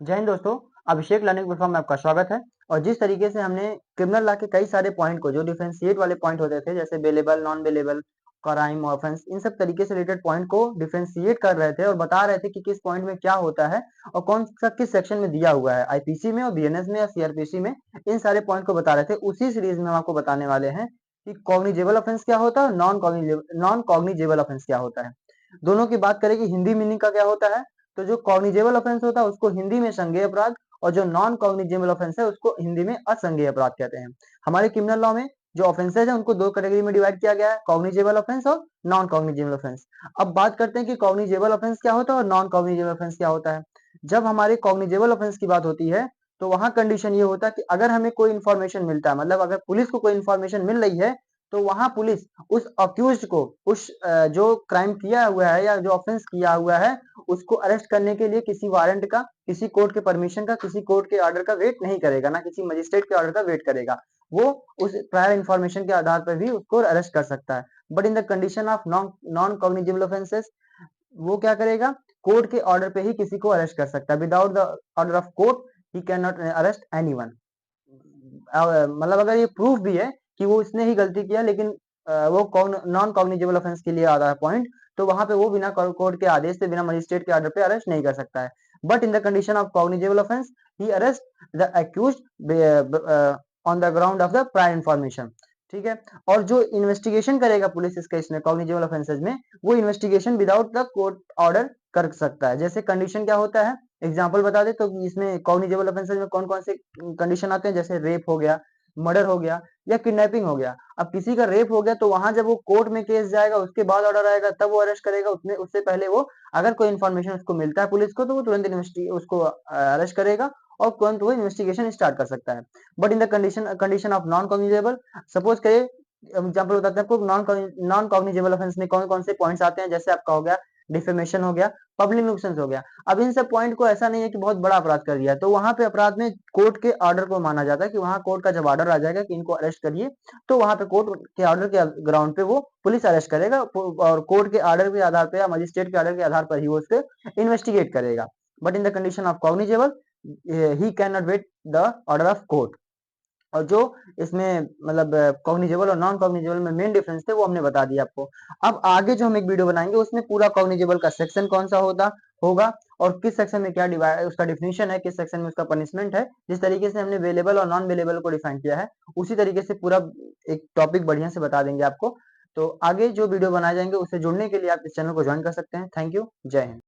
जय हिंद दोस्तों, अभिषेक learning platform में आपका स्वागत है। और जिस तरीके से हमने क्रिमिनल लॉ के कई सारे पॉइंट को, जो डिफरेंशिएट वाले पॉइंट होते थे, जैसे bailable, non bailable, crime, offence, इन सब तरीके से रिलेटेड पॉइंट को डिफरेंशिएट कर रहे थे और बता रहे थे कि किस पॉइंट में क्या होता है और कौन सा किस सेक्शन में दिया हुआ है, आईपीसी में और बीएनएस में और सीआरपीसी में। इन सारे पॉइंट को बता रहे थे। उसी सीरीज में हम आपको बताने वाले हैं कि कॉग्निजेबल ऑफेंस क्या होता है और नॉन कॉग्निजेबल ऑफेंस क्या होता है। दोनों की बात करें कि हिंदी मीनिंग का क्या होता है, तो जो कॉग्निजेबल ऑफेंस होता है उसको हिंदी में संज्ञेय अपराध, और जो नॉन कॉग्निजेबल ऑफेंस है उसको हिंदी में असंज्ञेय अपराध कहते हैं। हमारे क्रिमिनल लॉ में जो ऑफेंसेज है उनको दो कैटेगरी में डिवाइड किया गया है, कॉग्निजेबल ऑफेंस और नॉन कॉग्निजेबल ऑफेंस। अब बात करते हैं कि कॉग्निजेबल ऑफेंस क्या होता है और नॉन कॉग्निजेबल ऑफेंस क्या होता है। जब हमारे कॉग्निजेबल ऑफेंस की बात होती है तो वहां कंडीशन ये होता है कि अगर हमें कोई इन्फॉर्मेशन मिलता है, मतलब अगर पुलिस को कोई इन्फॉर्मेशन मिल रही है, तो वहां पुलिस उस अक्यूज्ड को, उस जो क्राइम किया हुआ है या जो ऑफेंस किया हुआ है, उसको अरेस्ट करने के लिए किसी वारंट का, किसी कोर्ट के परमिशन का, किसी कोर्ट के ऑर्डर का वेट नहीं करेगा, ना किसी मजिस्ट्रेट के ऑर्डर का वेट करेगा। वो उस प्रायर इंफॉर्मेशन के आधार पर भी उसको अरेस्ट कर सकता है। But in the condition of non cognizable offences, वो क्या करेगा, कोर्ट के ऑर्डर पे ही किसी को अरेस्ट कर सकता है। Without the order of court he can not arrest anyone. मतलब अगर ये प्रूफ भी है कि वो इसने ही गलती किया, लेकिन वो नॉन कॉग्निजेबल ऑफेंस के लिए आ रहा है पॉइंट, तो वहां पे वो बिना कोर्ट के आदेश से, बिना मजिस्ट्रेट के ऑर्डर पे अरेस्ट नहीं कर सकता है। But in the condition of cognizable offence he arrest the accused on the ground of the prior information. ठीक है। और जो इन्वेस्टिगेशन करेगा पुलिस इस केस में, कॉग्निजेबल ऑफेंसेस में, वो investigation without the court order कर सकता है। जैसे कंडीशन क्या होता है, एग्जाम्पल बता दे तो इसमें कॉग्निजेबल ऑफेंसेस में कौन कौन से कंडीशन आते हैं, जैसे रेप हो गया, मर्डर हो गया या किडनैपिंग हो गया। अब किसी का रेप हो गया तो वहां जब वो कोर्ट में केस जाएगा, उसके बाद ऑर्डर आएगा, तब वो अरेस्ट करेगा। उसमें उससे पहले वो, अगर कोई इन्फॉर्मेशन उसको मिलता है पुलिस को, तो वो तुरंत उसको अरेस्ट करेगा और तुरंत वो इन्वेस्टिगेशन स्टार्ट कर सकता है। But in the condition of non cognizable, suppose करिए, एग्जाम्पल बताते हैं आपको, नॉन कॉग्निजेबल ऑफेंस में कौन कौन से पॉइंट्स आते हैं। जैसे आपका हो गया डिफेमेशन, हो गया पब्लिक न्यूसेंस, हो गया। अब इन सब पॉइंट को ऐसा नहीं है कि बहुत बड़ा अपराध कर दिया, तो वहां पे अपराध में कोर्ट के ऑर्डर को माना जाता है कि वहां कोर्ट का जब ऑर्डर आ जाएगा कि इनको अरेस्ट करिए, तो वहां पे कोर्ट के ऑर्डर के ग्राउंड पे वो पुलिस अरेस्ट करेगा, और कोर्ट के ऑर्डर के आधार पे या मजिस्ट्रेट के ऑर्डर के आधार पर ही वो उस पर इन्वेस्टिगेट करेगा। But in the condition of cognizable, he cannot wait the order of court. और जो इसमें मतलब कॉग्निजेबल और नॉन कॉग्निजेबल में मेन डिफरेंस थे वो हमने बता दिया आपको। अब आगे जो हम एक वीडियो बनाएंगे उसमें पूरा कॉग्निजेबल का सेक्शन कौन सा होगा और किस सेक्शन में क्या डिवाइड, उसका डिफिनीशन है, किस सेक्शन में उसका पनिशमेंट है। जिस तरीके से हमने वेलेबल और नॉन वेलेबल को डिफाइन किया है, उसी तरीके से पूरा एक टॉपिक बढ़िया से बता देंगे आपको। तो आगे जो वीडियो बनाए जाएंगे उससे जुड़ने के लिए आप इस चैनल को ज्वाइन कर सकते हैं। Thank you. जय हिंद।